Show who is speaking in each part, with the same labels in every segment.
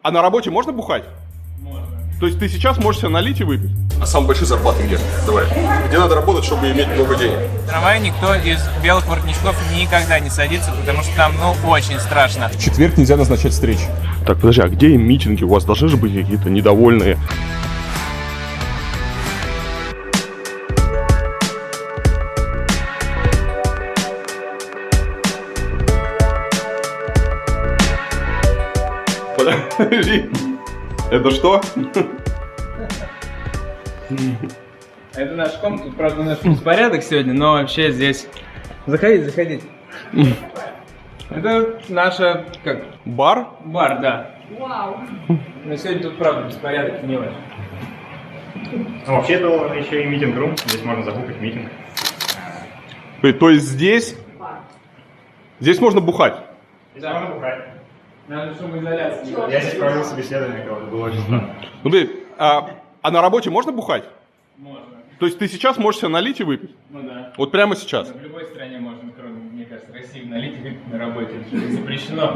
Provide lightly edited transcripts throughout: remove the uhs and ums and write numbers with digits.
Speaker 1: А на работе можно бухать?
Speaker 2: Можно.
Speaker 1: То есть ты сейчас можешь себе налить и выпить?
Speaker 3: А самые большие зарплаты где? Давай. Где надо работать, чтобы иметь много денег?
Speaker 2: В трамвае никто из белых воротничков никогда не садится, потому что там, очень страшно.
Speaker 4: В четверг нельзя назначать встречи.
Speaker 1: Так, подожди, а где митинги? У вас должны же быть какие-то недовольные. Подожди. Это что?
Speaker 2: Это наш комната, тут, правда, наш беспорядок сегодня, но вообще здесь... Заходите. Это наша,
Speaker 1: Бар?
Speaker 2: бар, да. Вау. Но сегодня тут, правда, беспорядок не очень.
Speaker 5: Ну, вообще это еще и митинг-рум, здесь можно забухать митинг.
Speaker 1: То есть здесь можно бухать?
Speaker 5: Здесь можно бухать.
Speaker 2: Надо шумоизоляцию.
Speaker 5: Я здесь проводил собеседование, кого-то было очень странно.
Speaker 1: Ну, блин, а на работе можно бухать?
Speaker 2: Можно.
Speaker 1: То есть ты сейчас можешь себе налить и выпить?
Speaker 2: Ну да.
Speaker 1: Вот прямо сейчас?
Speaker 2: В любой стране можно, кроме, мне кажется, России, налить и выпить на работе. Это же запрещено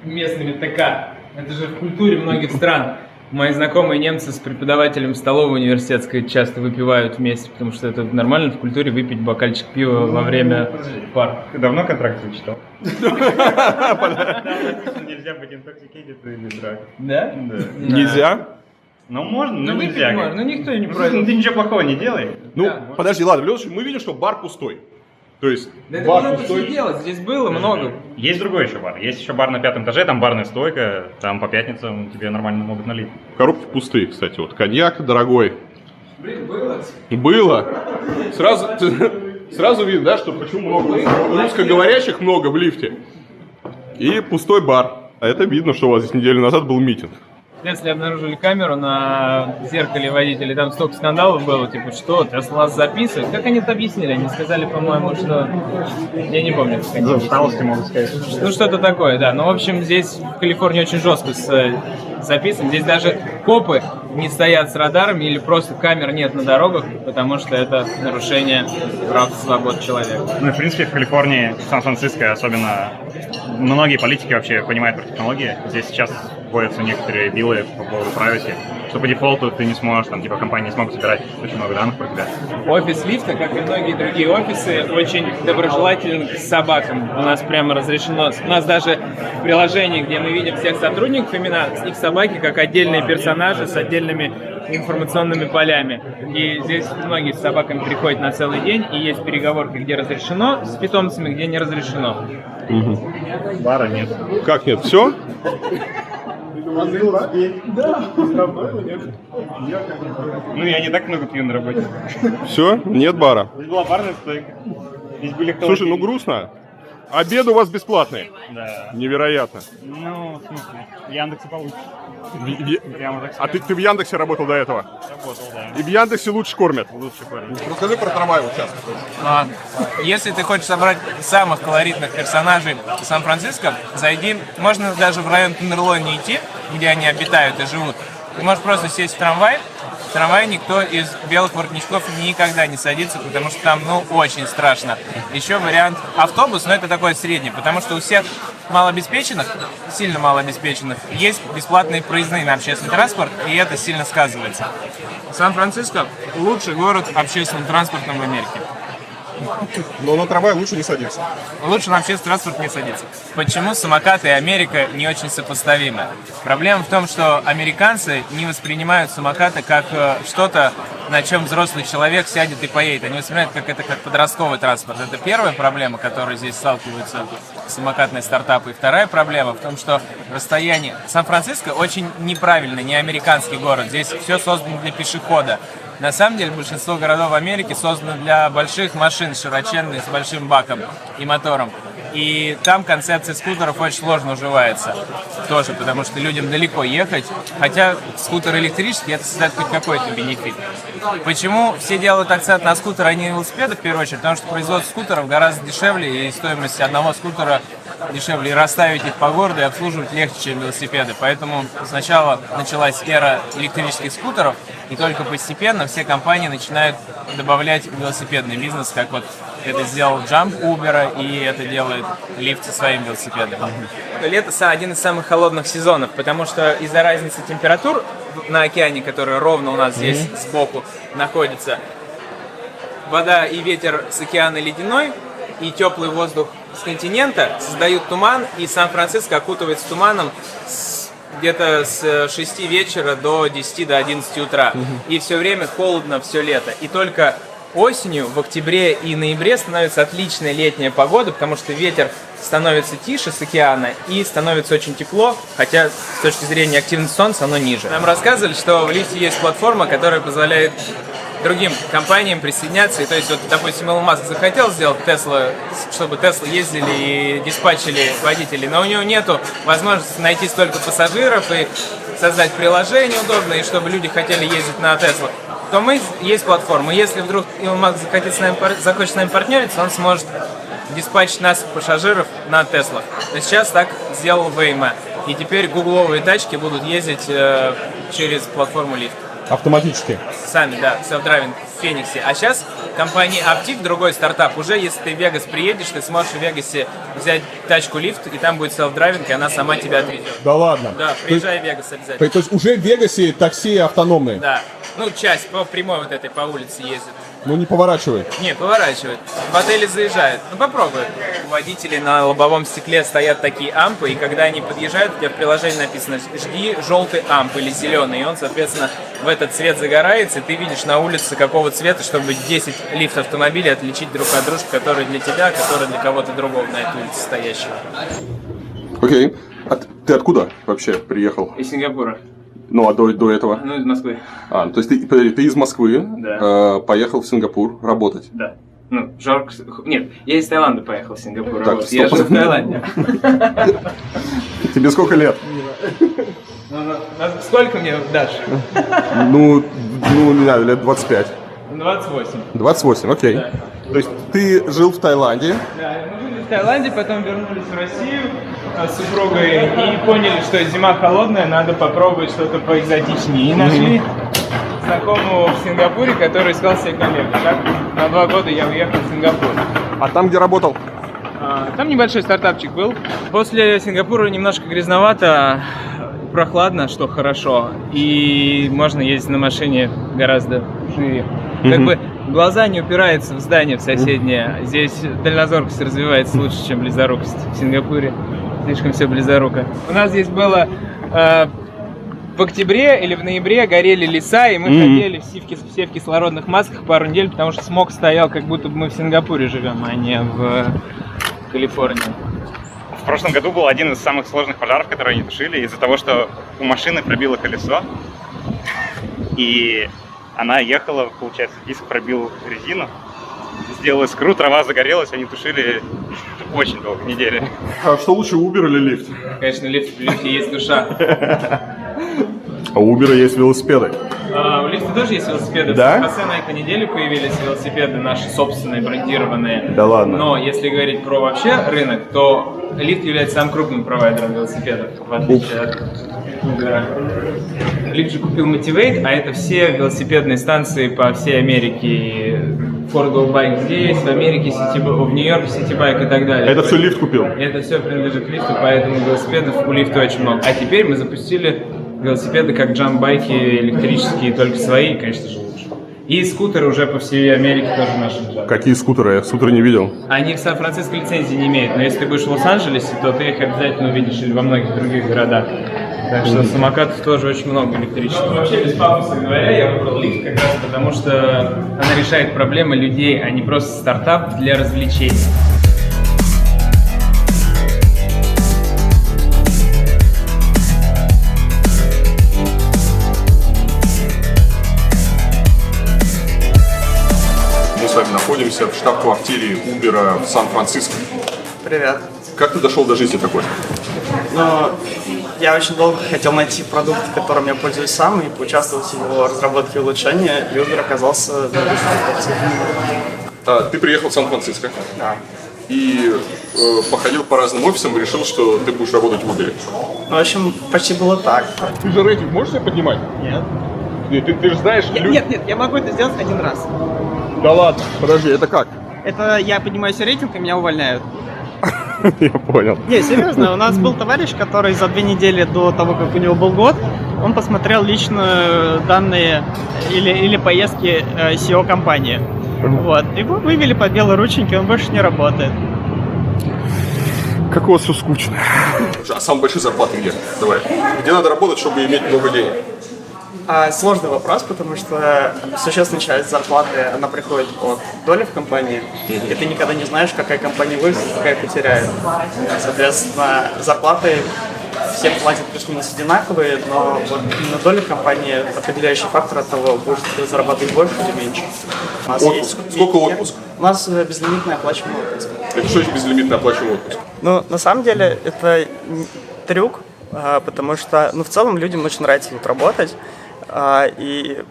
Speaker 2: местными ТК. Это же в культуре многих стран. Мои знакомые немцы с преподавателем столовой университетской часто выпивают вместе, потому что это нормально в культуре выпить бокальчик пива во время пар.
Speaker 5: Ты давно контракт читал? Нельзя быть intoxicated или драк.
Speaker 2: Да?
Speaker 5: Да.
Speaker 1: Нельзя?
Speaker 5: Ну можно, но
Speaker 2: выпить
Speaker 5: нельзя.
Speaker 2: можно, но никто не
Speaker 5: Ну,
Speaker 2: против.
Speaker 5: ты ничего плохого не делай.
Speaker 1: Ну,
Speaker 2: Да.
Speaker 1: подожди, ладно, в любом случае, мы видим, что бар пустой. То есть
Speaker 2: Да это
Speaker 1: бар
Speaker 2: много
Speaker 1: пустой.
Speaker 2: что делать, здесь было много.
Speaker 5: Есть другой еще бар. Есть еще бар на 5-м этаже, там барная стойка, там по пятницам тебе нормально могут налить.
Speaker 1: Коробки пустые, кстати. Вот коньяк дорогой.
Speaker 2: Блин, было.
Speaker 1: Было. Сразу видно, да, что почему много русскоговорящих много в лифте. И пустой бар. А это видно, что у вас здесь неделю назад был митинг.
Speaker 2: Следствие обнаружили камеру на зеркале водителя, там столько скандалов было, типа, что, нас записывают? Как они это объяснили? Они сказали, по-моему, что... Я не помню, как они
Speaker 5: усталости могут сказать.
Speaker 2: Ну, что-то такое, да. Ну, в общем, здесь в Калифорнии очень жестко записано. Здесь даже копы не стоят с радарами или просто камер нет на дорогах, потому что это нарушение прав и свобод человека.
Speaker 5: Ну и в принципе в Калифорнии, в Сан-Франциско особенно, многие политики вообще понимают про технологии. Здесь сейчас вводятся некоторые биллы по поводу privacy, что по дефолту ты не сможешь, там, типа, компании не смогут собирать очень много данных про тебя.
Speaker 2: Офис лифта, как и многие другие офисы, очень доброжелателен к собакам. У нас прямо разрешено. У нас даже в приложении, где мы видим всех сотрудников, именно их собаки как отдельные персонажи с отдельными информационными полями. И здесь многие с собаками приходят на целый день, и есть переговорки, где разрешено с питомцами, где не разрешено.
Speaker 5: Бара нет.
Speaker 1: Как нет? Все?
Speaker 5: Ну я не так много пью на работе.
Speaker 1: Все? Нет бара?
Speaker 5: Здесь была барная стойка. Здесь были
Speaker 1: Слушай, ну грустно. Обеды у вас бесплатные.
Speaker 5: Да.
Speaker 1: Невероятно.
Speaker 5: Ну, в смысле, Яндексе получше. Прямо так
Speaker 1: А ты в Яндексе работал до этого?
Speaker 5: работал, да.
Speaker 1: И в Яндексе лучше кормят.
Speaker 5: Лучше кормят.
Speaker 1: Расскажи про трамвай участок.
Speaker 2: Если ты хочешь собрать самых колоритных персонажей Сан-Франциско, зайди, можно даже в район Тендерлойн не идти, где они обитают и живут. Ты можешь просто сесть в трамвай. В трамвае никто из белых воротничков никогда не садится, потому что там, очень страшно. Еще вариант автобус, но это такой средний, потому что у всех малообеспеченных, сильно малообеспеченных, есть бесплатные проездные на общественный транспорт, и это сильно сказывается. Сан-Франциско – лучший город общественным транспортом в Америке.
Speaker 3: Но на трамвай лучше не садиться.
Speaker 2: Лучше на общественный транспорт не садиться. Почему самокаты и Америка не очень сопоставимы? Проблема в том, что американцы не воспринимают самокаты как что-то, на чем взрослый человек сядет и поедет. Они воспринимают как подростковый транспорт. Это первая проблема, которой здесь сталкиваются самокатные стартапы. И вторая проблема в том, что расстояние... Сан-Франциско очень неправильный, не американский город. Здесь все создано для пешехода. На самом деле большинство городов Америки создано для больших машин, широченных, с большим баком и мотором. И там концепция скутеров очень сложно уживается. Тоже, потому что людям далеко ехать. Хотя скутер электрический, это создает хоть какой-то бенефит. Почему все делают акцент на скутеры, а не на велосипеды, в первую очередь? Потому что производство скутеров гораздо дешевле, и стоимость одного скутера дешевле, и расставить их по городу и обслуживать легче, чем велосипеды. Поэтому сначала началась эра электрических скутеров, и только постепенно все компании начинают добавлять велосипедный бизнес, как вот это сделал Jump Uber, и это делает Lyft со своим велосипедом. Лето один из самых холодных сезонов, потому что из-за разницы температур на океане, который ровно у нас здесь сбоку находится, вода и ветер с океана ледяной, и теплый воздух с континента создают туман, и Сан-Франциско окутывается туманом где-то с 6 вечера до 10 до 11 утра. И все время холодно все лето. И только осенью, в октябре и ноябре становится отличная летняя погода, потому что ветер становится тише с океана и становится очень тепло, хотя с точки зрения активности солнца оно ниже. Нам рассказывали, что в Lyft есть платформа, которая позволяет другим компаниям присоединяться. И то есть, вот, допустим, Илон Маск захотел сделать Tesla, чтобы Tesla ездили и диспатчили водителей, но у него нету возможности найти столько пассажиров и создать приложение удобное, и чтобы люди хотели ездить на Tesla, то мы есть платформа. Если вдруг Илон Маск захочет с нами партнериться, он сможет диспатчить нас, пассажиров, на Tesla. То есть сейчас так сделал Waymo. И теперь гугловые тачки будут ездить через платформу Lyft.
Speaker 1: Автоматически.
Speaker 2: Сами, да, self-driving в Фениксе. А сейчас компания Aptiv, другой стартап, уже если ты в Вегас приедешь, ты сможешь в Вегасе взять тачку Lyft, и там будет self-driving, и она сама тебя отвезет.
Speaker 1: Да ладно?
Speaker 2: Да, приезжай в Вегас обязательно.
Speaker 1: То есть уже в Вегасе такси автономные?
Speaker 2: Да. Ну, часть по прямой вот этой, по улице ездит.
Speaker 1: Ну не поворачивает.
Speaker 2: Не, поворачивает. В отеле заезжает. Ну, попробуй. У водителей на лобовом стекле стоят такие ампы, и когда они подъезжают, у тебя в приложении написано «Жди желтый амп» или «зеленый», и он, соответственно, в этот цвет загорается, и ты видишь на улице какого цвета, чтобы 10 лифт-автомобилей отличить друг от дружки, которые для тебя, которые для кого-то другого на этой улице стоящего.
Speaker 3: Окей. А ты откуда вообще приехал?
Speaker 2: Из Сингапура.
Speaker 3: Ну, а до этого?
Speaker 2: Ну, из Москвы.
Speaker 3: А, то есть ты из Москвы поехал в Сингапур работать?
Speaker 2: Да. Ну, жарко. Нет, я из Таиланда поехал в Сингапур.
Speaker 3: Так,
Speaker 2: Я жил в Таиланде.
Speaker 3: Тебе сколько лет?
Speaker 2: Сколько мне дашь?
Speaker 3: Ну, не знаю, лет 25.
Speaker 2: 28.
Speaker 3: 28, окей.
Speaker 2: Да.
Speaker 3: То есть ты жил в Таиланде?
Speaker 2: Да, мы жили в Таиланде, потом вернулись в Россию с супругой и поняли, что зима холодная, надо попробовать что-то поэкзотичнее. И нашли знакомого в Сингапуре, который искал себе коллегу. Так, на 2 года я уехал в Сингапур.
Speaker 3: А там, где работал?
Speaker 2: Там небольшой стартапчик был. После Сингапура немножко грязновато, прохладно, что хорошо. И можно ездить на машине гораздо шире. Как бы глаза не упираются в здание в соседнее. Здесь дальнозоркость развивается лучше, чем близорукость в Сингапуре. Слишком все близоруко. У нас здесь было в октябре или в ноябре горели леса, и мы ходили все в кислородных масках пару недель, потому что смог стоял, как будто бы мы в Сингапуре живем, а не в Калифорнии.
Speaker 5: В прошлом году был один из самых сложных пожаров, которые они тушили, из-за того, что у машины пробило колесо, и она ехала, получается, диск пробил резину, сделала искру, трава загорелась, они тушили очень долго, недели.
Speaker 3: А что лучше, Uber или Lyft?
Speaker 2: Конечно, в лифте есть душа.
Speaker 3: А у Uber есть велосипеды.
Speaker 2: В лифте тоже есть велосипеды.
Speaker 3: Да?
Speaker 2: В Сан-Хосе на этой неделе появились велосипеды наши собственные, брендированные.
Speaker 3: Да ладно?
Speaker 2: Но если говорить про вообще рынок, то Lyft является самым крупным провайдером велосипедов, в отличие от Uber. Lyft же купил Motivate, а это все велосипедные станции по всей Америке. Ford Go Bike здесь, в Америке, в Нью-Йорке City Bike и так далее.
Speaker 3: Это все Lyft купил?
Speaker 2: Это все принадлежит Lyft, поэтому велосипедов у Lyft очень много. А теперь мы запустили велосипеды как джамп-байки электрические, только свои, конечно же, лучше. И скутеры уже по всей Америке тоже наши лежат.
Speaker 3: Какие скутеры? Я скутеры не видел.
Speaker 2: Они в Сан-Франциско лицензии не имеют, но если ты будешь в Лос-Анджелесе, то ты их обязательно увидишь или во многих других городах. Так что самокатов тоже очень много электрических. Вообще, без пафоса говоря, я выбрал Lyft как раз потому, что она решает проблемы людей, а не просто стартап для развлечений.
Speaker 3: Мы с вами находимся в штаб-квартире Uber в Сан-Франциско.
Speaker 4: Привет.
Speaker 3: Как ты дошел до жизни такой?
Speaker 4: Ну, я очень долго хотел найти продукт, которым я пользуюсь сам, и поучаствовать в его разработке и улучшении. Uber оказался на
Speaker 3: Ты приехал в Сан-Франциско.
Speaker 4: Да.
Speaker 3: и походил по разным офисам и решил, что ты будешь работать в Uber.
Speaker 4: Ну, в общем, почти было так.
Speaker 1: Ты же рейтинг можешь себе поднимать?
Speaker 4: Нет.
Speaker 1: Ты же знаешь...
Speaker 6: Нет, я могу это сделать один раз.
Speaker 1: Да ладно, подожди, это как?
Speaker 6: Это я поднимаю себе рейтинг, и меня увольняют.
Speaker 1: Я понял.
Speaker 6: Не, серьезно, у нас был товарищ, который за 2 недели до того, как у него был год, он посмотрел лично данные или поездки SEO компании. Вот. Его вывели по белой рученьке, он больше не работает.
Speaker 1: Как у вас все скучно.
Speaker 3: А самые большие зарплаты где? Давай. Где надо работать, чтобы иметь много денег?
Speaker 4: Сложный вопрос, потому что существенная часть зарплаты, она приходит от доли в компании, и ты никогда не знаешь, какая компания выиграет, какая потеряет. Соответственно, зарплаты всем платят плюс-минус одинаковые, но вот именно доля в компании определяющий фактор от того, будешь ты зарабатывать больше или меньше. У нас
Speaker 3: Отпуск. Сколько отпуск?
Speaker 4: У нас безлимитный оплачиваемый отпуск.
Speaker 3: Это что есть безлимитный оплачиваемый отпуск?
Speaker 4: Ну, на самом деле, это трюк, потому что, в целом людям очень нравится тут работать, и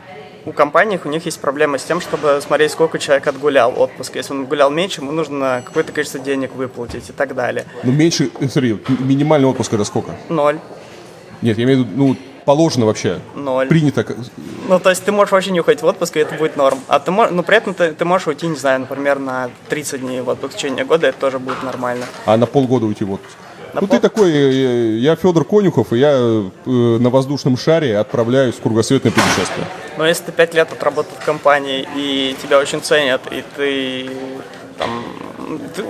Speaker 4: у компаний у них есть проблема с тем, чтобы смотреть, сколько человек отгулял отпуск. Если он гулял меньше, ему нужно какое-то количество денег выплатить и так далее.
Speaker 3: Ну, меньше, смотри, минимальный отпуск это сколько?
Speaker 4: 0.
Speaker 3: Нет, я имею в виду, положено вообще.
Speaker 4: 0.
Speaker 3: Принято.
Speaker 4: Ну, то есть ты можешь вообще не уходить в отпуск, и это будет норм. А ты можешь, но при этом ты можешь уйти, не знаю, например, на 30 дней в отпуск в течение года, это тоже будет нормально.
Speaker 3: А на полгода уйти в отпуск? Ты такой, я Федор Конюхов, и я на воздушном шаре отправляюсь в кругосветное путешествие.
Speaker 4: Но если ты 5 лет отработал в компании, и тебя очень ценят, и ты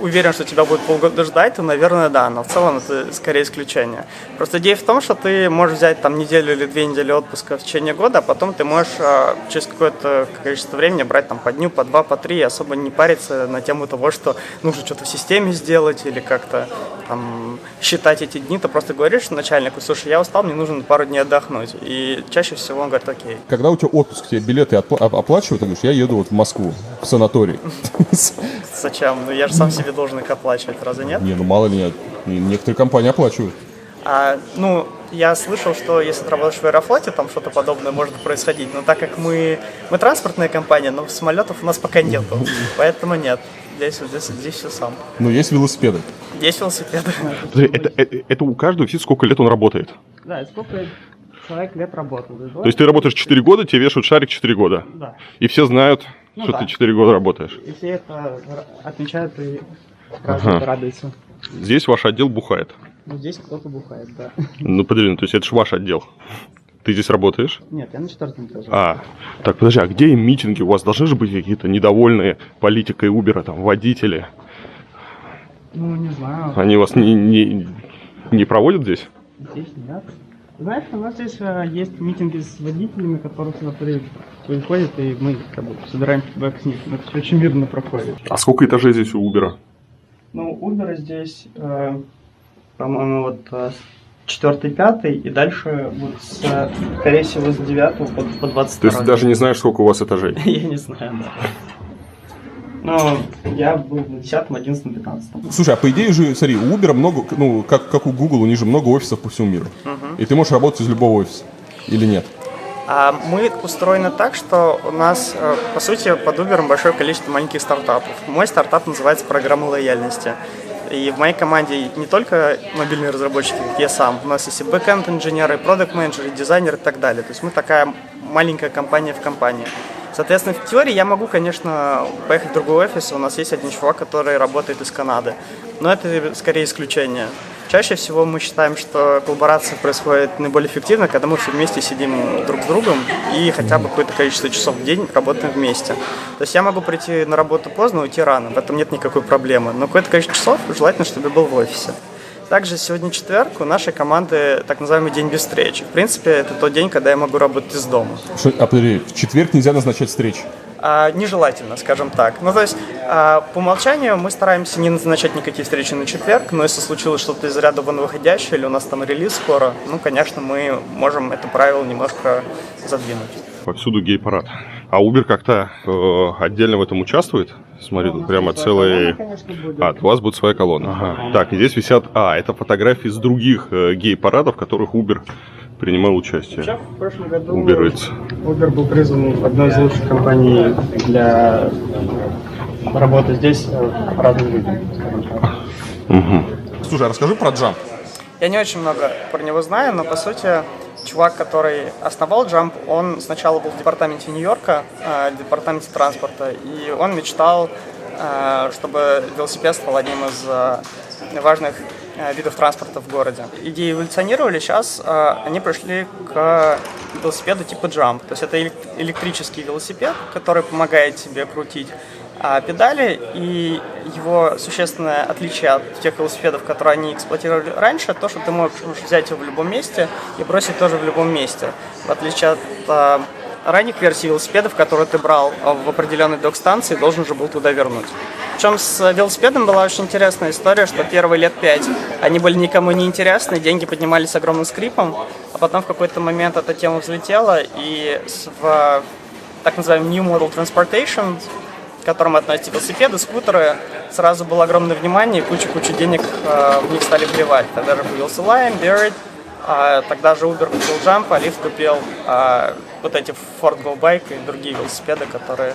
Speaker 4: уверен, что тебя будет полгода ждать, то, наверное, да, но в целом это скорее исключение. Просто идея в том, что ты можешь взять неделю или 2 недели отпуска в течение года, а потом ты можешь через какое-то количество времени брать по дню, по 2, по 3, и особо не париться на тему того, что нужно что-то в системе сделать или как-то считать эти дни. Ты просто говоришь начальнику: слушай, я устал, мне нужно пару дней отдохнуть. И чаще всего он говорит: окей.
Speaker 3: Когда у тебя отпуск, тебе билеты оплачивают, ты говоришь: я еду в Москву, в санаторий.
Speaker 4: Зачем? Ну я же сам себе должен их оплачивать, разве нет?
Speaker 3: Не, мало ли, некоторые компании оплачивают.
Speaker 4: Я слышал, что если ты работаешь в Аэрофлоте, там что-то подобное может происходить. Но так как мы транспортная компания, но самолетов у нас пока нету. Поэтому нет. Здесь все сам.
Speaker 3: Но есть велосипеды.
Speaker 4: Есть велосипеды.
Speaker 1: Это у каждого фит сколько лет он работает?
Speaker 6: Да, и сколько человек лет работает.
Speaker 1: То есть ты работаешь 4 года, тебе вешают шарик 4 года?
Speaker 6: Да.
Speaker 1: И все знают, что ты 4 года работаешь?
Speaker 6: И все это отмечают и радуются.
Speaker 1: Здесь ваш отдел бухает?
Speaker 6: Ну, здесь кто-то бухает, да.
Speaker 1: Ну, подожди, то есть это же ваш отдел. Ты здесь работаешь?
Speaker 6: Нет, я на 4-м этаже.
Speaker 1: Так, подожди, а где митинги? У вас должны же быть какие-то недовольные политикой Uber, водители?
Speaker 6: Ну, не знаю.
Speaker 1: Они вас не проводят здесь?
Speaker 6: Здесь нет. Знаешь, у нас здесь есть митинги с водителями, которые сюда приходят, и мы собираем фидбэк с них. Это все очень мирно проходит.
Speaker 1: А сколько этажей здесь у Uber?
Speaker 4: Ну, Uber здесь, по-моему, с 4-5, и дальше будет, скорее всего, с 9 по 22.
Speaker 1: То есть ты даже не знаешь, сколько у вас этажей?
Speaker 4: Я не знаю, да. Но я был на 10, 11, 15.
Speaker 3: Слушай, а по идее же, смотри, у Uber много, как у Google, у них же много офисов по всему миру. И ты можешь работать из любого офиса. Или нет?
Speaker 4: Мы устроены так, что у нас, по сути, под Uber большое количество маленьких стартапов. Мой стартап называется «Программа лояльности». И в моей команде не только мобильные разработчики, как я сам, у нас есть и бэкэнд-инженеры, и продакт-менеджеры, и дизайнеры и так далее. То есть мы такая маленькая компания в компании. Соответственно, в теории я могу, конечно, поехать в другой офис. У нас есть один чувак, который работает из Канады. Но это скорее исключение. Чаще всего мы считаем, что коллаборация происходит наиболее эффективно, когда мы все вместе сидим друг с другом и хотя бы какое-то количество часов в день работаем вместе. То есть я могу прийти на работу поздно, уйти рано, в этом нет никакой проблемы. Но какое-то количество часов желательно, чтобы я был в офисе. Также сегодня четверг, у нашей команды так называемый день без встреч. В принципе, это тот день, когда я могу работать из дома.
Speaker 3: Подожди, в четверг нельзя назначать встречи?
Speaker 4: Нежелательно, скажем так. Ну, то есть, по умолчанию мы стараемся не назначать никакие встречи на четверг, но если случилось что-то из ряда вон выходящее, или у нас там релиз скоро, конечно, мы можем это правило немножко задвинуть.
Speaker 1: Повсюду гей-парад. А Uber как-то отдельно в этом участвует? Смотри, тут прямо целый... у вас будет своя колонна. Ага. Так, и здесь висят... это фотографии с других гей-парадов, в которых Uber принимал участие.
Speaker 4: Вообще, в прошлом году
Speaker 1: Uber
Speaker 4: Uber был признан одной из лучших компаний для
Speaker 6: работы здесь разным людям, скажем так.
Speaker 3: Слушай, а расскажи про Jump.
Speaker 4: Я не очень много про него знаю, но по сути чувак, который основал Jump, он сначала был в департаменте Нью-Йорка, в департаменте транспорта, и он мечтал, чтобы велосипед стал одним из важных видов транспорта в городе. Идеи эволюционировали, сейчас они пришли к велосипеду типа Jump. То есть это электрический велосипед, который помогает тебе крутить педали, и его существенное отличие от тех велосипедов, которые они эксплуатировали раньше, то, что ты можешь взять его в любом месте и бросить тоже в любом месте. В отличие от ранних версий велосипедов, которые ты брал в определенной док-станции, должен же был туда вернуть. Причем с велосипедом была очень интересная история, что первые лет 5 они были никому не интересны, деньги поднимались огромным скрипом, а потом в какой-то момент эта тема взлетела, и в так называемый New Model Transportation, к которому относятся велосипеды, скутеры, сразу было огромное внимание, и кучу денег в них стали вливать. Тогда же появился Lime, Bird, тогда же Uber купил Jump, а Lyft купил вот эти Ford Go Bike и другие велосипеды, которые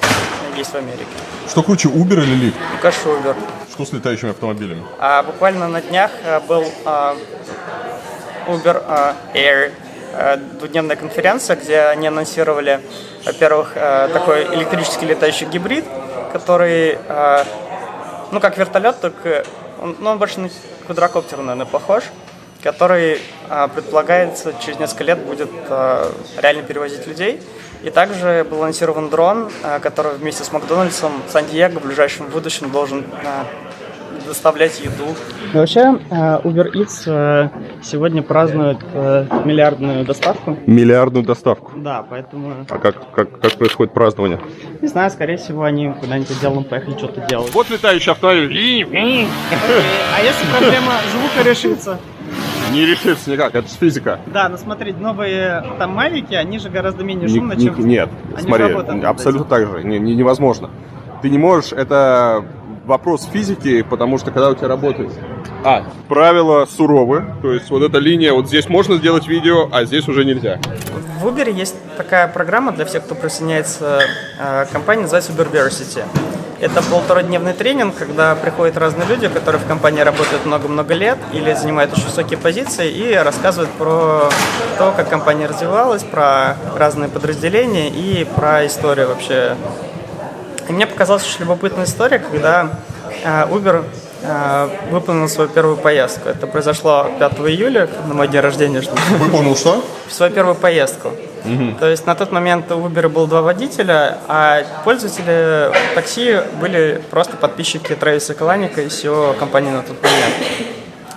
Speaker 4: есть в Америке.
Speaker 3: Что круче, Uber или Lyft?
Speaker 4: Ну, конечно, Uber.
Speaker 3: Что с летающими автомобилями?
Speaker 4: Буквально на днях был Uber Air, двухдневная конференция, где они анонсировали, во-первых, такой электрический летающий гибрид, который, ну, как вертолет, только он больше на квадрокоптер, наверное, похож, который, предполагается, через несколько лет будет реально перевозить людей. И также был анонсирован дрон, который вместе с Макдональдсом Сан-Диего в ближайшем будущем должен доставлять еду.
Speaker 6: Вообще, Uber Eats сегодня празднует миллиардную доставку.
Speaker 1: Миллиардную доставку.
Speaker 6: Да, поэтому...
Speaker 1: А как происходит празднование?
Speaker 6: Не знаю, скорее всего, они куда-нибудь отделом поехали что-то делать.
Speaker 1: Вот летающий автомобиль.
Speaker 6: А если проблема звука решится?
Speaker 1: Не решится никак, это же физика.
Speaker 6: Да, но смотри, новые там мавики, они же гораздо менее шумно, чем...
Speaker 1: Нет,
Speaker 6: Они
Speaker 1: смотри,
Speaker 6: работают над
Speaker 1: абсолютно так же, невозможно. Ты не можешь, это вопрос физики, потому что когда у тебя работает... правила суровы, то есть вот эта линия, вот здесь можно сделать видео, а здесь уже нельзя.
Speaker 4: В Uber есть такая программа для всех, кто присоединяется к компании, называется Uberversity. Это 1,5-дневный тренинг, когда приходят разные люди, которые в компании работают много-много лет или занимают очень высокие позиции и рассказывают про то, как компания развивалась, про разные подразделения и про историю вообще. И мне показалась очень любопытная история, когда Uber выполнил свою первую поездку. Это произошло 5 июля, на мой день рождения.
Speaker 3: Выполнил что?
Speaker 4: Свою первую поездку. То есть на тот момент у Uber было 2 водителя, а пользователи такси были просто подписчики Трэвиса Каланика и всего компании на тот момент.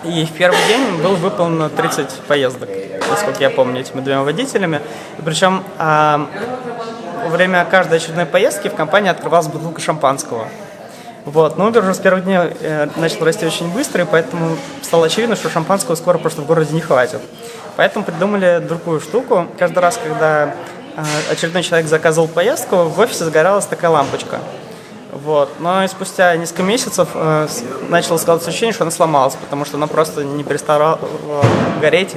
Speaker 4: И в первый день было выполнено 30 поездок, насколько я помню, этими 2 водителями. И причем во время каждой очередной поездки в компании открывалась бутылка шампанского. Вот. Но Uber уже с первых дней начал расти очень быстро, и поэтому стало очевидно, что шампанского скоро просто в городе не хватит. Поэтому придумали другую штуку. Каждый раз, когда очередной человек заказывал поездку, в офисе загоралась такая лампочка. Вот. Но и спустя несколько месяцев начало складываться ощущение, что она сломалась, потому что она просто не переставала гореть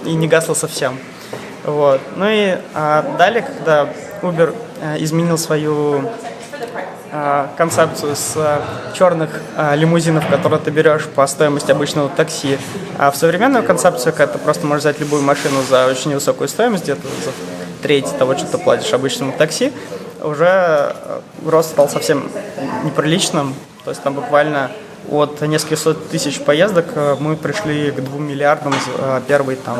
Speaker 4: и не гасла совсем. Вот. Ну и далее, когда Uber изменил свою концепцию с черных лимузинов, которые ты берешь по стоимости обычного такси, а в современную концепцию, когда ты просто можешь взять любую машину за очень высокую стоимость, где-то за треть того, что ты платишь обычному такси, уже рост стал совсем неприличным. То есть там буквально от нескольких сот тысяч поездок мы пришли к 2 миллиардам за первые, там,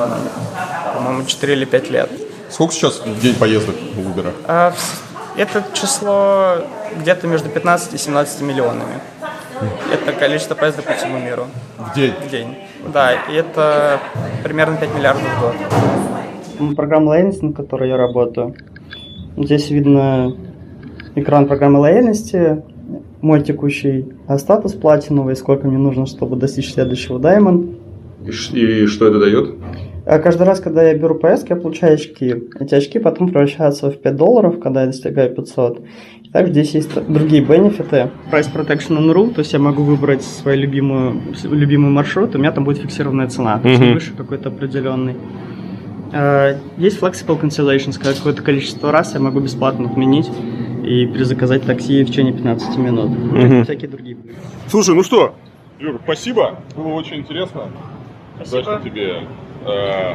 Speaker 4: по-моему, 4 или 5 лет.
Speaker 3: Сколько сейчас в день поездок у Uber?
Speaker 4: Это число где-то между 15 и 17 миллионами. Это количество поездок по всему миру.
Speaker 3: В день?
Speaker 4: В день. Да, и это примерно 5 миллиардов в год.
Speaker 6: Программа лояльности, на которой я работаю. Здесь видно экран программы лояльности, мой текущий статус платиновый, сколько мне нужно, чтобы достичь следующего Diamond.
Speaker 1: И что это дает?
Speaker 6: Каждый раз, когда я беру поездки, я получаю очки. Эти очки потом превращаются в $5, когда я достигаю 500. И также здесь есть другие бенефиты. Price Protection on Route, то есть я могу выбрать свой любимый маршрут, у меня там будет фиксированная цена, то есть выше какой-то определенный. Есть Flexible Cancellations, какое-то количество раз я могу бесплатно отменить.
Speaker 7: и перезаказать такси в течение 15 минут.
Speaker 1: Мгм.
Speaker 7: Всякие другие.
Speaker 1: Слушай, ну что, Юр, спасибо. Было очень интересно. Удачно тебе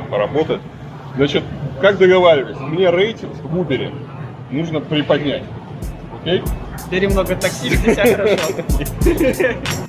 Speaker 1: поработать. Значит, как договаривались, мне рейтинг в Uber нужно приподнять. Окей?
Speaker 6: Бери много такси, все хорошо.